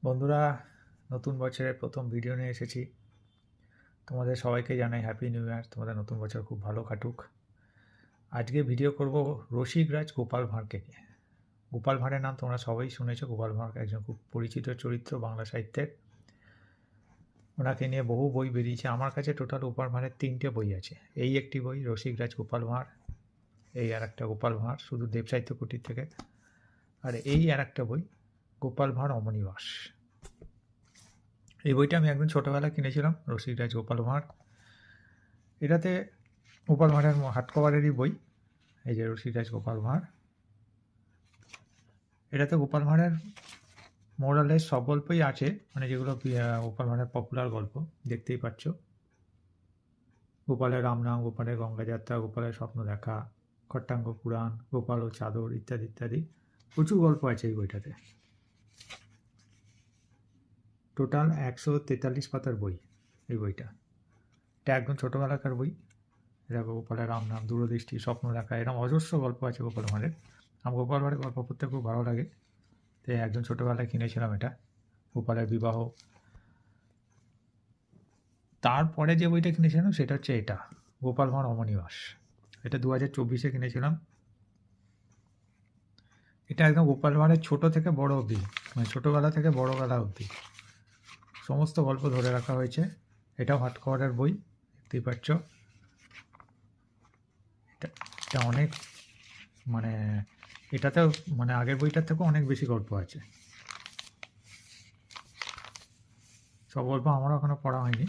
বন্ধুরা, নতুন বছরের প্রথম ভিডিও নিয়ে এসেছি। তোমাদের সবাইকে জানাই হ্যাপি নিউ ইয়ার। তোমাদের নতুন বছর খুব ভালো কাটুক। আজকে ভিডিও করব রসিকরাজ গোপাল ভাঁড়কে নিয়ে। গোপাল ভাঁড়ের নাম তোমরা সবাই শুনেছো। গোপাল ভাঁড় একজন খুব পরিচিত চরিত্র বাংলা সাহিত্যের। ওনাকে নিয়ে বহু বই বেরিয়েছে। আমার কাছে টোটাল গোপাল ভাঁড়ের 3টে বই আছে। এই একটি বই রসিকরাজ গোপাল ভাঁড়, এই আর একটা গোপাল ভাঁড় শুধু দেব সাহিত্য কুটির থেকে, আর এই আর একটা বই গোপাল ভাঁড় অমনিবাস। এই বইটা আমি একদিন ছোটোবেলায় কিনেছিলাম, রসিকরাজ গোপাল ভাঁড়। এটাতে গোপাল ভাঁড়ের হার্ড কভারেরই বই। এই যে রসিকরাজ গোপাল ভাঁড়। এটাতে গোপাল ভাঁড়ের মোরালের সব গল্পই আছে, মানে যেগুলো গোপাল ভাঁড়ের পপুলার গল্প দেখতেই পাচ্ছ। গোপালের রামনাম, গোপালের গঙ্গাযাত্রা, গোপালের স্বপ্ন দেখা, খট্টাঙ্গ পুরাণ, গোপাল ও চাদর ইত্যাদি ইত্যাদি প্রচুর গল্প আছে এই বইটাতে। টোটাল 143 পাতার বই এই বইটা। এটা একদম ছোটোবেলাকার বই। এটা গোপালের রামনাম, দূরদৃষ্টি, স্বপ্ন দেখা, এরকম অজস্র গল্প আছে গোপাল ভাঁড়ের। আমার গোপাল ভাঁড়ের গল্প পড়তে খুব ভালো লাগে, তাই একজন ছোটোবেলায় কিনেছিলাম এটা। গোপালের বিবাহ। তারপরে যে বইটা কিনেছিলাম সেটা হচ্ছে এটা, গোপাল ভাঁড় অমনিবাস। এটা 2024 কিনেছিলাম। এটা একদম গোপাল ভাঁড়ের ছোটো থেকে বড় অবধি, মানে ছোটোবেলা থেকে বড়োবেলা অবধি সমস্ত গল্প ধরে রাখা হয়েছে। এটাও হার্ড কভারের বই, দেখতেই পাচ্ছ। এটা অনেক, মানে এটাতেও মানে আগের বইটার থেকেও অনেক বেশি গল্প আছে। সব গল্প আমারও এখনো পড়া হয়নি।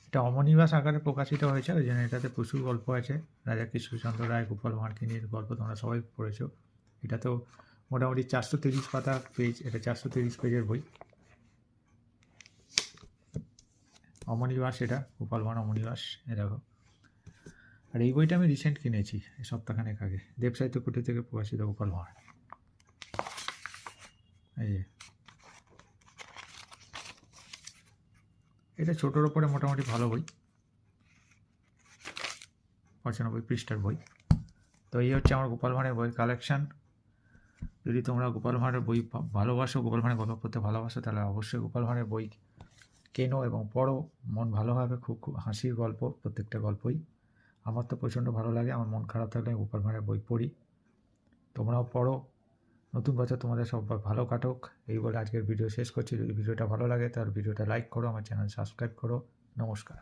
এটা অমনিবাস আকারে প্রকাশিত হয়েছে, ওই জন্য এটাতে প্রচুর গল্প আছে। রাজা কৃষ্ণচন্দ্র রায়, গোপাল ভাঁড়কে নিয়ে গল্প তোমরা সবাই পড়েছো। এটাতেও মোটামুটি 430 পাতা পেজ। এটা 430 পেজের বই অমনিবাস। এটা গোপাল ভাঁড় অমনিবাস, এ দেখো। আর এই বইটা আমি রিসেন্ট কিনেছি, এই সপ্তাহখানেক আগে, দেব সাহিত্য কুটির থেকে প্রকাশিত গোপাল ভাঁড়। এই যে এটা ছোটোর ওপরে মোটামুটি ভালো বই, 95 পৃষ্ঠার বই। তো এই হচ্ছে আমার গোপাল ভাঁড়ের বইয়ের কালেকশান। যদি তোমরা গোপাল ভাঁড়ের বই ভালোবাসো, গোপাল ভাঁড়ের গল্প পড়তে ভালোবাসো, তাহলে অবশ্যই গোপাল ভাঁড়ের বই কেনো এবং পড়ো। মন ভালো হবে। খুব খুব হাসির গল্প প্রত্যেকটা গল্পই। আমার তো প্রচণ্ড ভালো লাগে। আমার মন খারাপ থাকলে গোপাল ভাঁড়ের বই পড়ি। তোমরাও পড়ো। নতুন বছর তোমাদের সব ভালো কাটুক, এই বলে আজকের ভিডিও শেষ করছি। যদি ভিডিওটা ভালো লাগে তাহলে ভিডিওটা লাইক করো, আমার চ্যানেল সাবস্ক্রাইব করো। নমস্কার।